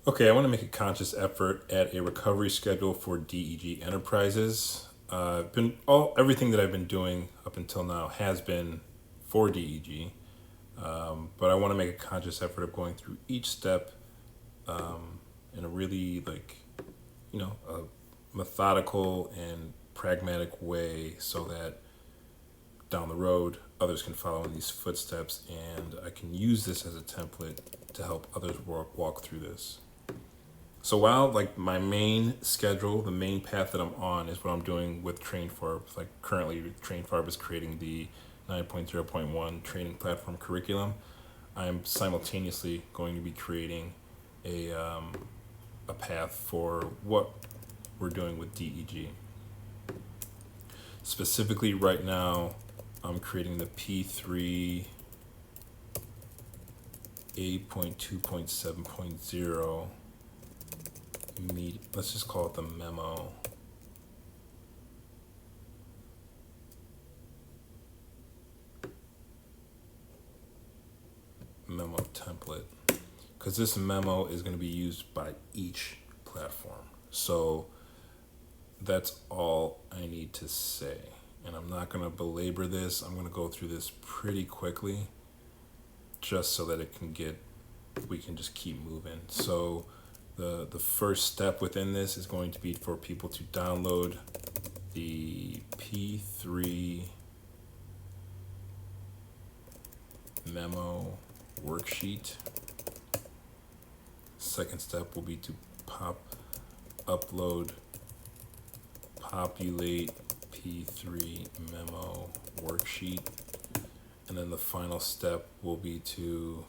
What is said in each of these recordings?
Okay, I want to make a conscious effort at a recovery schedule for DEG enterprises. Everything that I've been doing up until now has been for DEG, but I want to make a conscious effort of going through each step in a really a methodical and pragmatic way, so that down the road others can follow in these footsteps, and I can use this as a template to help others walk through this. So while like my main schedule, the main path that I'm on is what I'm doing with TrainFarb. Like currently, TrainFarb is creating the 9.0.1 training platform curriculum. I'm simultaneously going to be creating a path for what we're doing with DEG. Specifically, right now, I'm creating the P3 A.2.7.0 let's just call it the memo template, because this memo is going to be used by each platform. So that's all I need to say, and I'm not going to belabor this. I'm going to go through this pretty quickly just so that we can just keep moving. So the first step within this is going to be for people to download the P3 memo worksheet. Second step will be to populate P3 memo worksheet. And then the final step will be to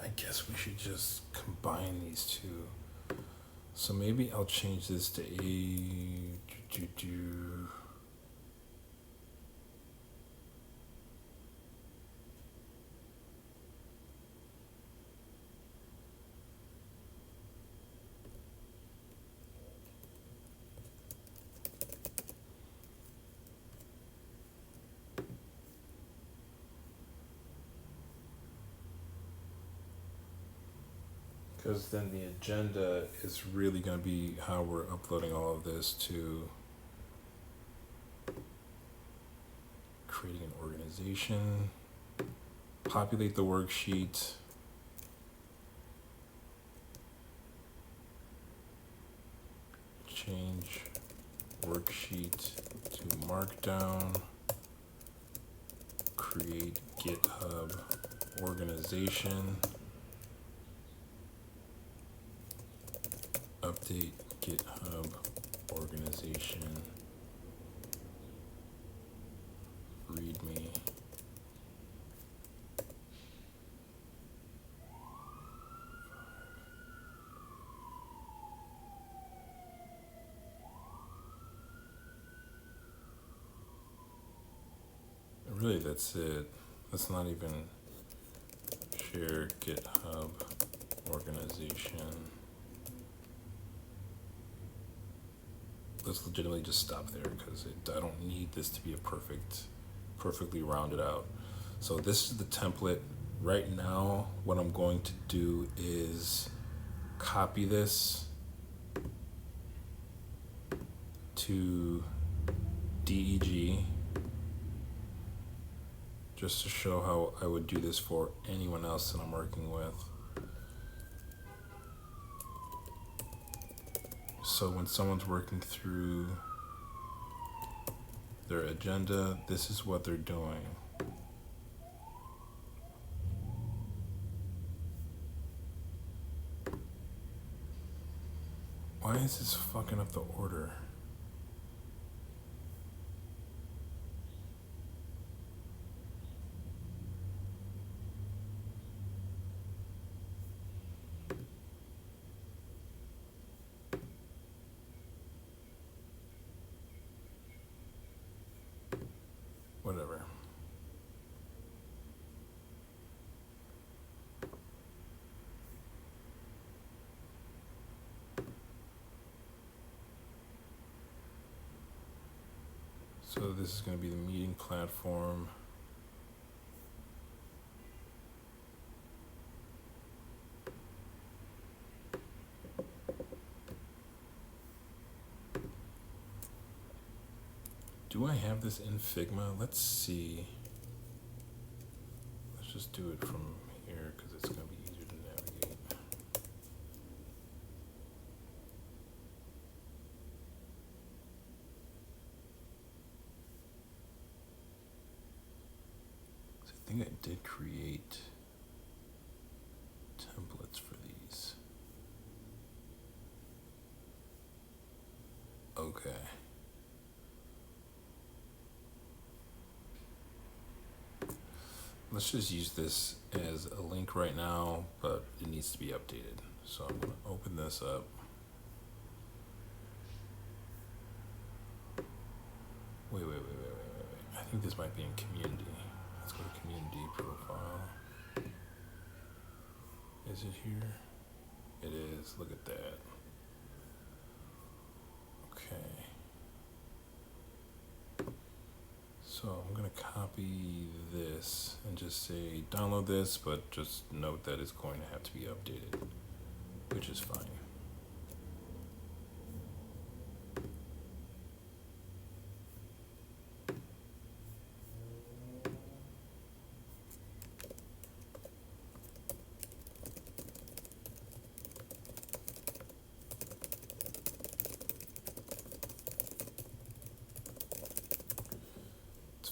I guess we should just combine these two. So maybe I'll change this to because then the agenda is really going to be how we're uploading all of this to creating an organization, populate the worksheet, change worksheet to Markdown, create GitHub organization, update GitHub organization, README. Really, that's it. Let's not even share GitHub organization. Let's legitimately just stop there, because I don't need this to be perfectly rounded out. So this is the template. Right now, what I'm going to do is copy this to DEG, just to show how I would do this for anyone else that I'm working with. So when someone's working through their agenda, this is what they're doing. Why is this fucking up the order? Whatever. So this is going to be the meeting platform. Do I have this in Figma? Let's see. Let's just do it from here because it's going to be easier to navigate. So I think I did create templates for these. Okay. Let's just use this as a link right now, but it needs to be updated. So I'm going to open this up. Wait. I think this might be in community. Let's go to community profile. Is it here? It is. Look at that. Okay. So I'm going to copy this and just say download this, but just note that it's going to have to be updated, which is fine.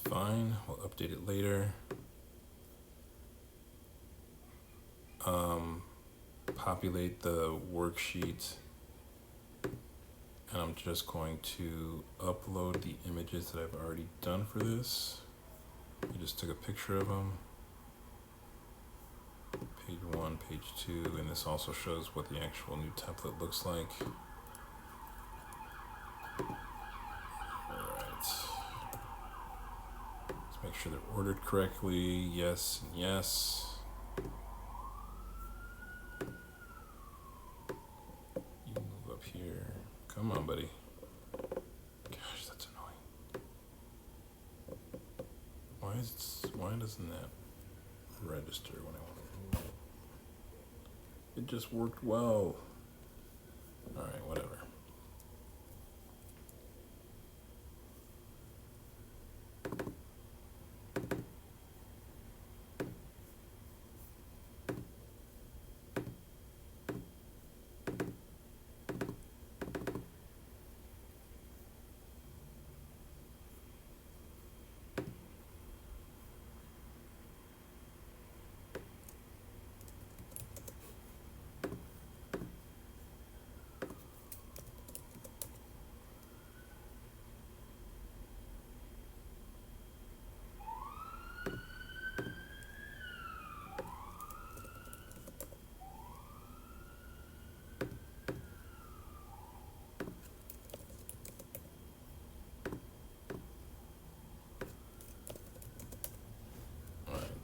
Fine, we'll update it later. Populate the worksheet, and I'm just going to upload the images that I've already done for this. I just took a picture of them. Page 1, page 2, and this also shows what the actual new template looks like. Make sure they're ordered correctly. Yes and yes. You move up here. Come on, buddy. Gosh, that's annoying. Why doesn't that register when I want to move it? It just worked well. All right, whatever.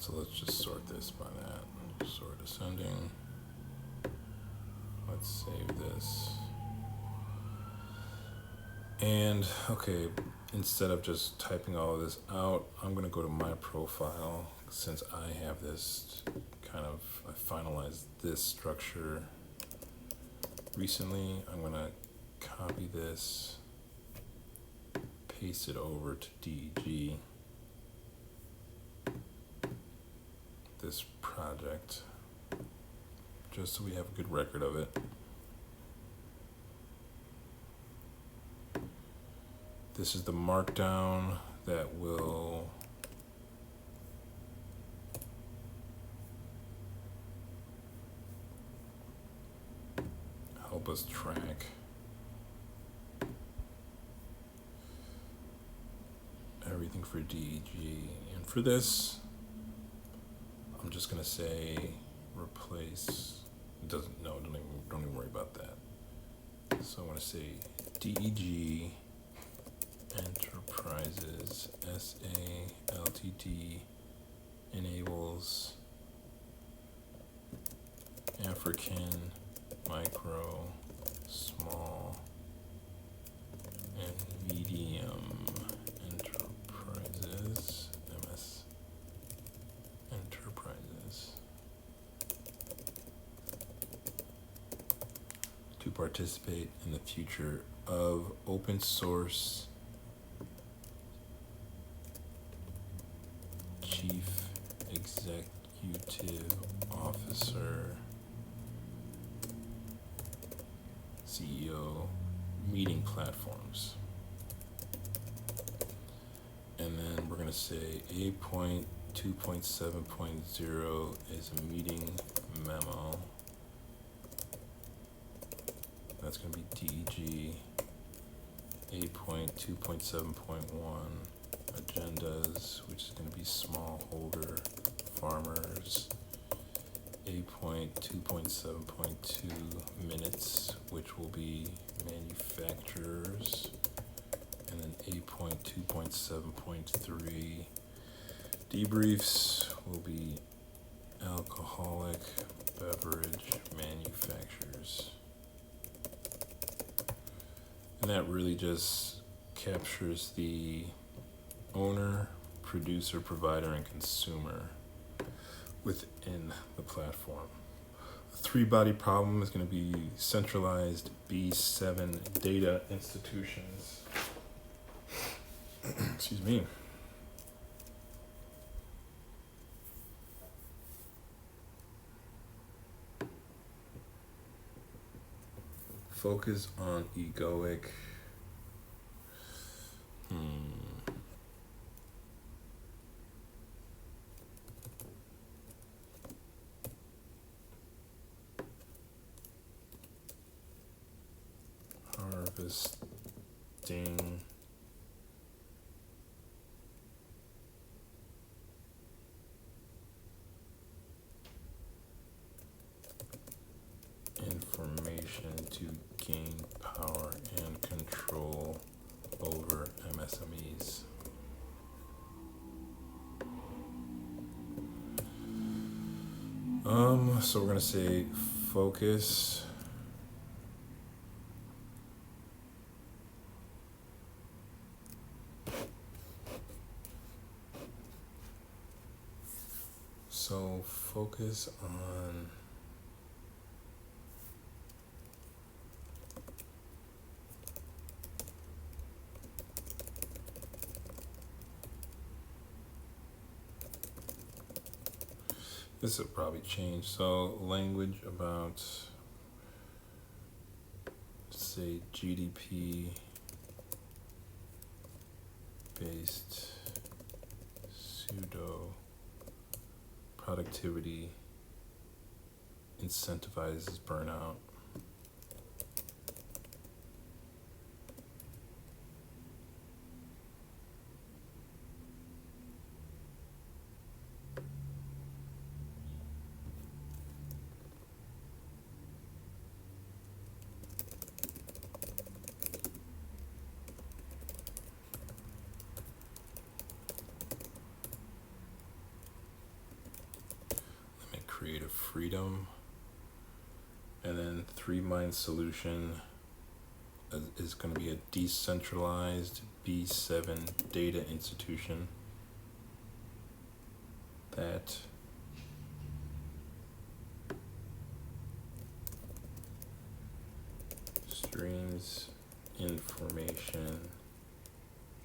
So let's just sort this by that. Sort ascending. Let's save this. And okay, instead of just typing all of this out, I'm gonna go to my profile. Since I have this I finalized this structure recently, I'm gonna copy this, paste it over to DEG. This project, just so we have a good record of it. This is the markdown that will help us track everything for DEG. And for this, I'm just gonna say replace. It doesn't. No, don't even worry about that. So I'm gonna say DEG Enterprises SA Ltd enables African micro, small, and medium enterprises. participate in the future of open source. Chief Executive Officer, CEO, meeting platforms. And then we're going to say A.2.7.0 is a meeting memo. That's going to be DEG. A.2.7.1 agendas, which is going to be smallholder farmers. A.2.7.2 minutes, which will be manufacturers. And then A.2.7.3 debriefs will be alcoholic beverage manufacturers. And that really just captures the owner, producer, provider, and consumer within the platform. The three-body problem is going to be centralized B7 data institutions. Excuse me. Focus on egoic. Harvesting. Information to gain power and control over MSMEs. So we're going to say focus. So focus on this will probably change. So language about, say, GDP based pseudo productivity incentivizes burnout. Creative freedom. And then three mind solution is going to be a decentralized B7 data institution that streams information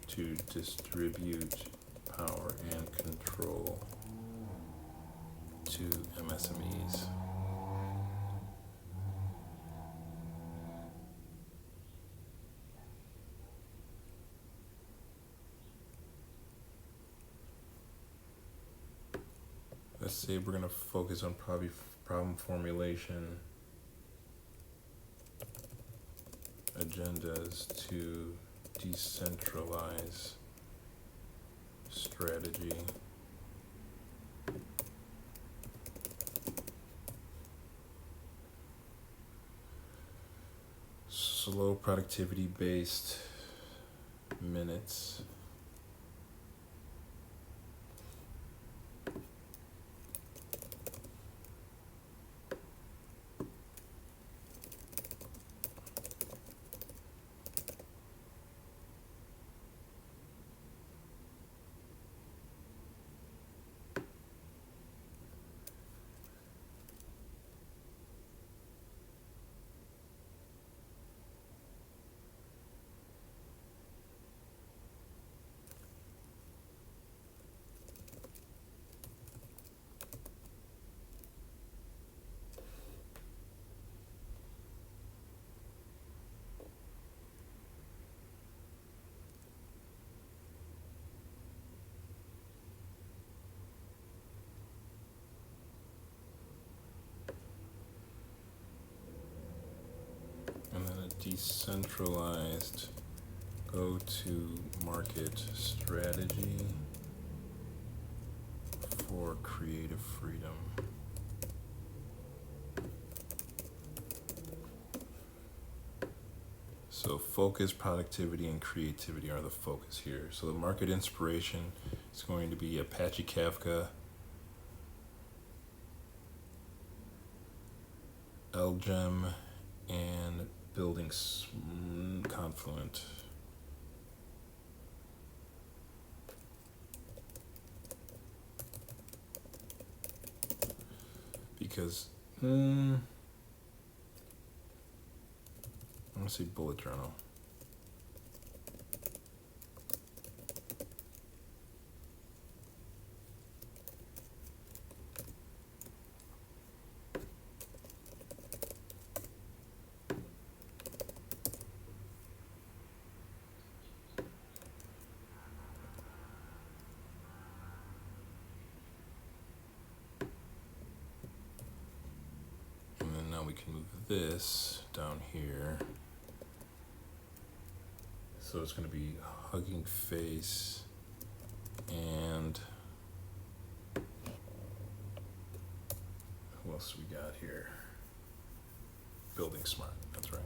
to distribute power and control to MSMEs. Let's say we're going to focus on probably problem formulation, agendas to decentralize strategy. Slow productivity based minutes. And then a decentralized go-to-market strategy for creative freedom. So focus, productivity, and creativity are the focus here. So the market inspiration is going to be Apache Kafka, LGEM, and building Confluent. Because I'm gonna say bullet journal. And then now we can move this down here. So it's going to be Hugging Face and who else we got here? Building Smart, that's right.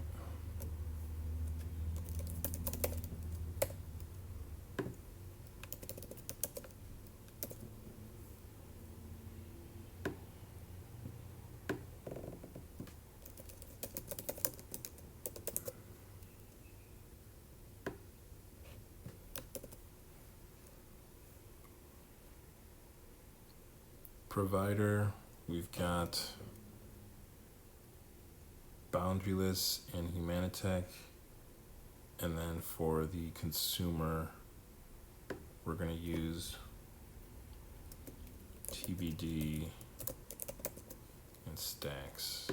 Provider, we've got Boundaryless and Humanitech, and then for the consumer, we're going to use TBD and Stacks.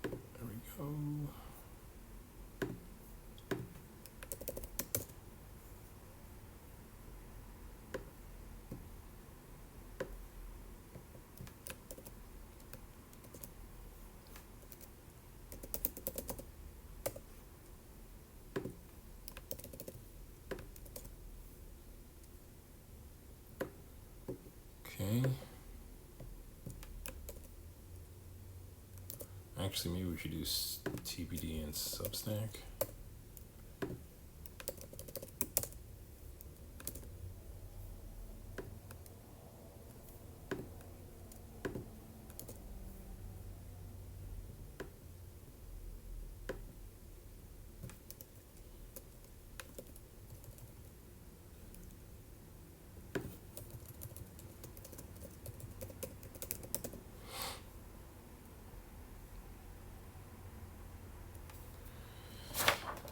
There we go. Okay. Actually, maybe we should do TBD and Substack.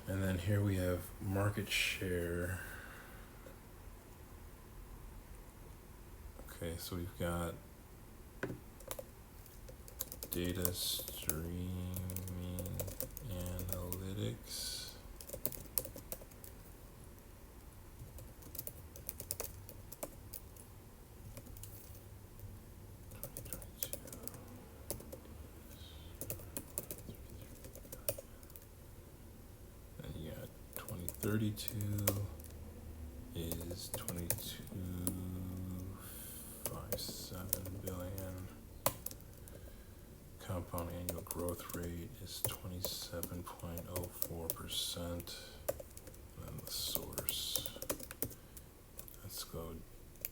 And then here we have market share. Okay, so we've got data streaming analytics. Then you got 2032 is 22.57 billion. Compound annual growth rate is 27.04%. And the source. Let's go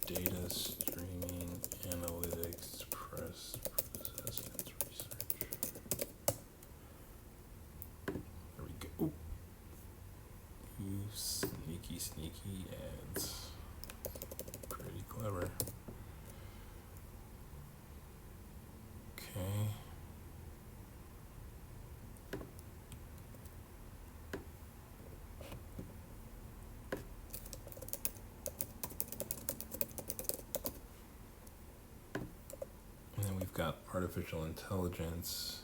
data streaming analytics press assessments research. There we go. Ooh. You sneaky ads. Pretty clever. Okay. And then we've got artificial intelligence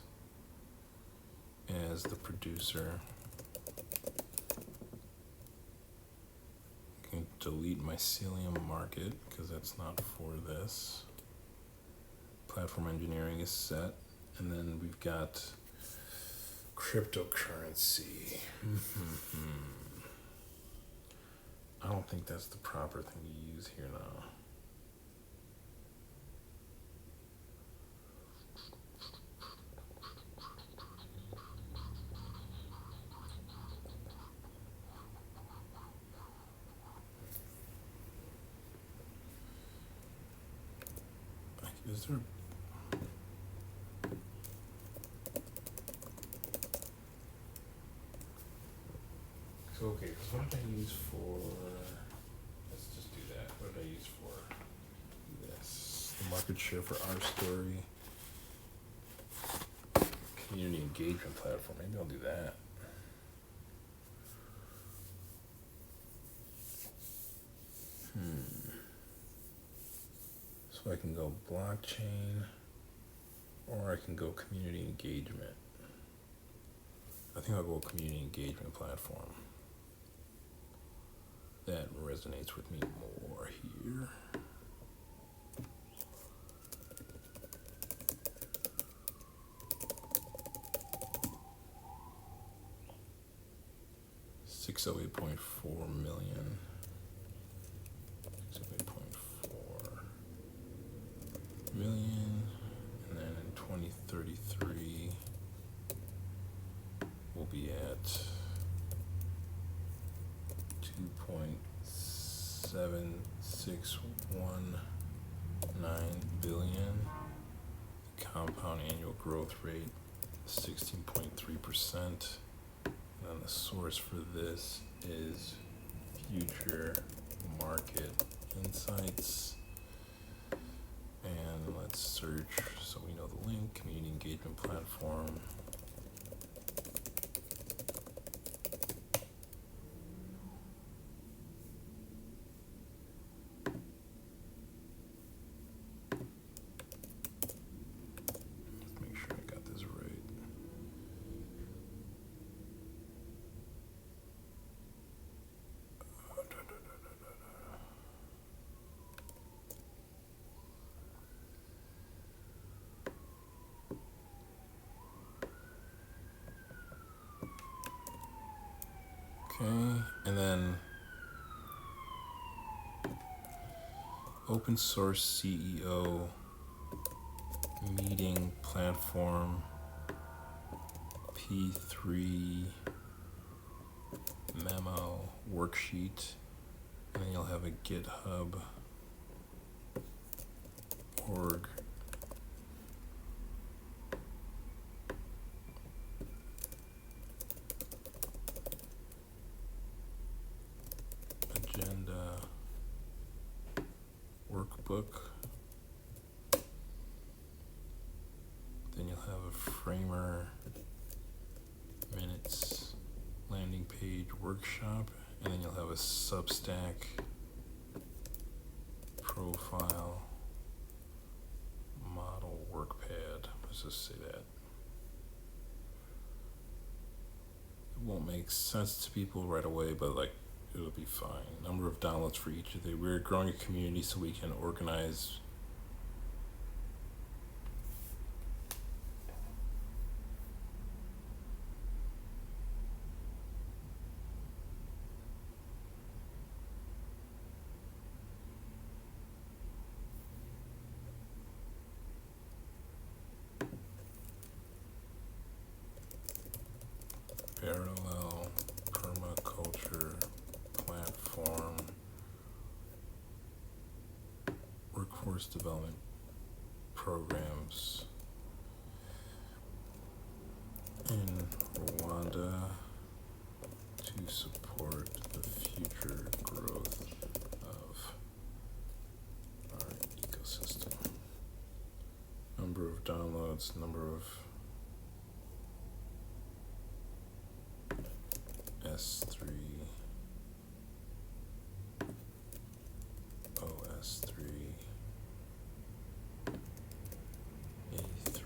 as the producer. I can delete mycelium market because that's not for this. platform engineering is set. And then we've got cryptocurrency. I don't think that's the proper thing to use here now. Is there? So okay, so what did I use for? Let's just do that. What did I use for this? The market share for our story. Community engagement platform. Maybe I'll do that. So I can go blockchain, or I can go community engagement. I think I'll go community engagement platform. That resonates with me more here. $608.4 million. 608.4 million, and then in 2033 we'll be at 2.7619 billion. The compound annual growth rate 16.3%. And the source for this is Future Market Insights. And let's search so we know the link, community engagement platform. Let's make sure I got this right. Okay, and then open source CEO meeting platform P3 memo worksheet, and then you'll have a GitHub org agenda workbook. Then you'll have a framer minutes landing page workshop, and then you'll have a Substack profile model workpad. Let's just say that. It won't make sense to people right away, but like it'll be fine. Number of downloads for each of the. We're growing a community so we can organize parallel permaculture platform, workforce development programs in Rwanda to support the future growth of our ecosystem. Number of downloads, number of S3, OS3, A3.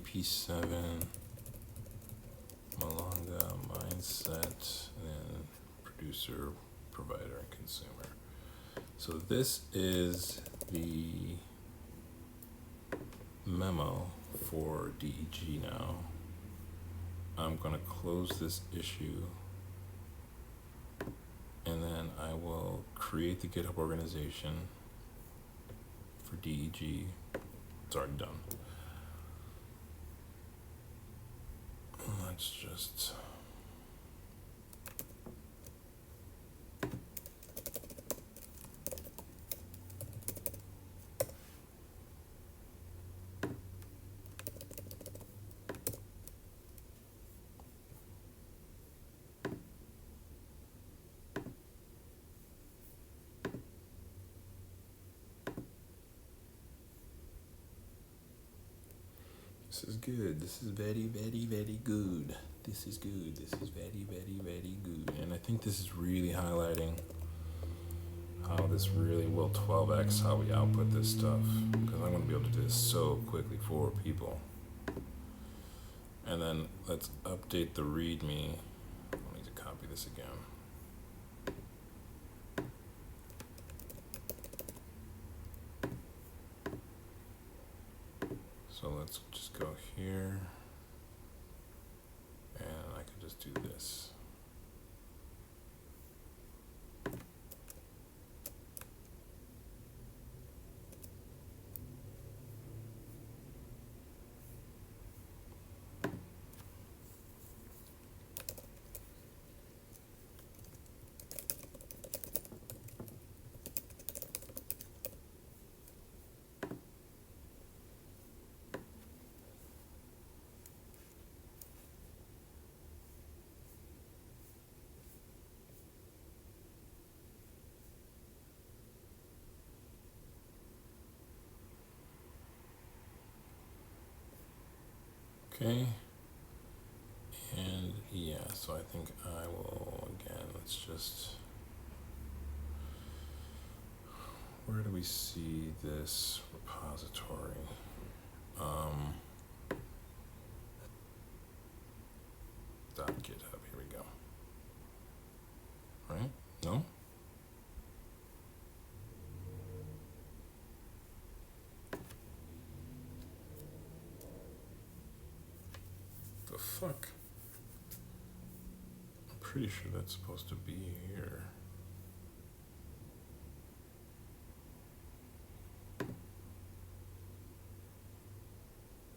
EP7, Malanga, mindset, and producer, provider, and consumer. So this is the memo for DEG now. I'm going to close this issue, and then I will create the GitHub organization for DEG. It's already done. Let's just This is good. This is very, very, very good. This is good. This is very, very, very good. And I think this is really highlighting how this really will 12x how we output this stuff. Because I'm going to be able to do this so quickly for people. And then let's update the README. I need to copy this again. So let's just go here, and I can just do this. Okay, and yeah, so I think I will, again, let's just, where do we see this repository? .github, here we go. Right? No? The fuck? I'm pretty sure that's supposed to be here.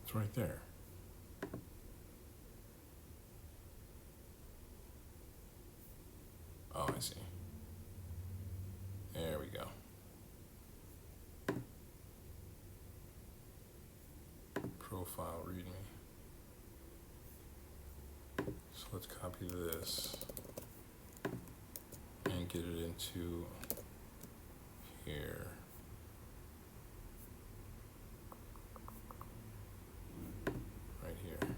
It's right there. Oh, I see. There we go. Profile README. So let's copy this and get it into here. Right here.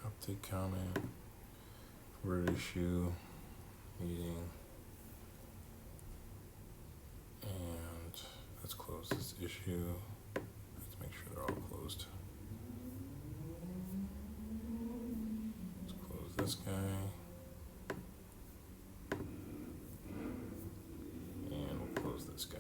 Update comment, word issue, meeting, and let's close this issue. Let's make sure they're all closed. Let's close this guy. And we'll close this guy.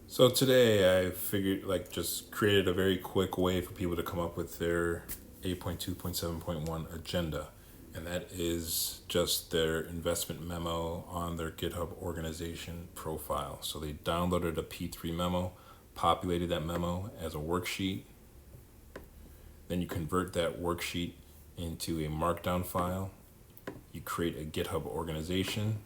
So today I figured, just created a very quick way for people to come up with their A.2.7.1 agenda. And that is just their investment memo on their GitHub organization profile. So they downloaded a P3 memo, populated that memo as a worksheet. Then you convert that worksheet into a markdown file. You create a GitHub organization,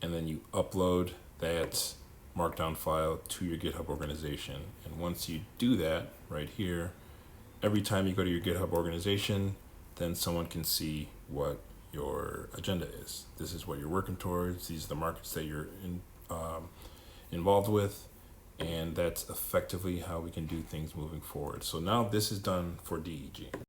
and then you upload that markdown file to your GitHub organization. And once you do that right here, every time you go to your GitHub organization, then someone can see what your agenda is. This is what you're working towards. These are the markets that you're involved with. And that's effectively how we can do things moving forward. So now this is done for DEG.